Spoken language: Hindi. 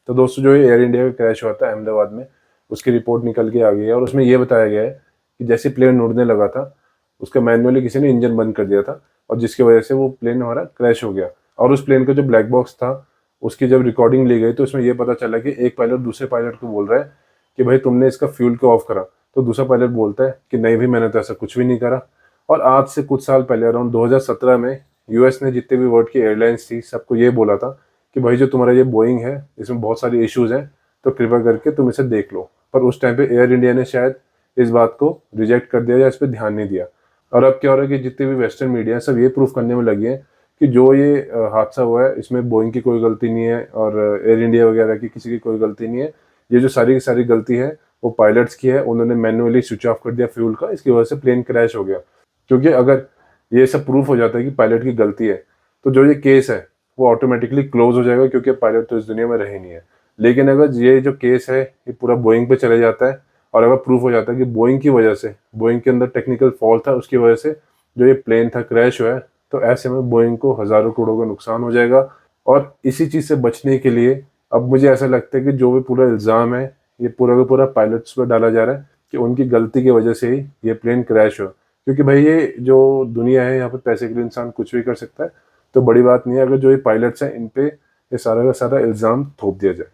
तो दोस्तों जो एयर इंडिया का क्रैश हुआ था अहमदाबाद में, उसकी रिपोर्ट निकल के आ गई है और उसमें ये बताया गया है कि जैसे प्लेन उड़ने लगा था, उसका मैन्युअली किसी ने इंजन बंद कर दिया था और जिसकी वजह से वो प्लेन हमारा क्रैश हो गया। और उस प्लेन का जो ब्लैक बॉक्स था, उसकी जब रिकॉर्डिंग ली गई तो उसमें ये पता चला कि एक पायलट दूसरे पायलट को बोल रहा है कि भाई तुमने इसका फ्यूल क्यों ऑफ करा। तो दूसरा पायलट बोलता है कि नहीं भी, मैंने तो ऐसा कुछ भी नहीं करा। और आज से कुछ साल पहले अराउंड 2017 में यूएस ने जितने भी वर्ल्ड की एयरलाइंस थी सबको ये बोला था कि भाई जो तुम्हारा ये बोइंग है इसमें बहुत सारे इश्यूज हैं, तो कृपया करके तुम इसे देख लो। पर उस टाइम पे एयर इंडिया ने शायद इस बात को रिजेक्ट कर दिया या इस पर ध्यान नहीं दिया। और अब क्या हो रहा है कि जितने भी वेस्टर्न मीडिया है सब ये प्रूफ करने में लगी है कि जो ये हादसा हुआ है इसमें बोइंग की कोई गलती नहीं है और एयर इंडिया वगैरह की किसी की कोई गलती नहीं है। ये जो सारी की सारी गलती है वो पायलट्स की है, उन्होंने मैन्युअली स्विच ऑफ कर दिया फ्यूल का, इसकी वजह से प्लेन क्रैश हो गया। क्योंकि अगर ये सब प्रूफ हो जाता है कि पायलट की गलती है तो जो ये केस है वो ऑटोमेटिकली क्लोज हो जाएगा, क्योंकि पायलट तो इस दुनिया में रहे नहीं है। लेकिन अगर ये जो केस है ये पूरा बोइंग पे चले जाता है और अगर प्रूफ हो जाता है कि बोइंग की वजह से, बोइंग के अंदर टेक्निकल फॉल्ट था उसकी वजह से जो ये प्लेन था क्रैश हुआ है, तो ऐसे में बोइंग को हजारों करोड़ों का नुकसान हो जाएगा। और इसी चीज से बचने के लिए अब मुझे ऐसा लगता है कि जो भी पूरा इल्जाम है ये पूरा का पूरा पायलट्स पर डाला जा रहा है कि उनकी गलती की वजह से ही ये प्लेन क्रैश हुआ। क्योंकि भाई ये जो दुनिया है यहाँ पे पैसे के लिए इंसान कुछ भी कर सकता है, तो बड़ी बात नहीं है अगर जो ये पायलट्स हैं इन पे ये सारा का सारा इल्जाम थोप दिया जाए।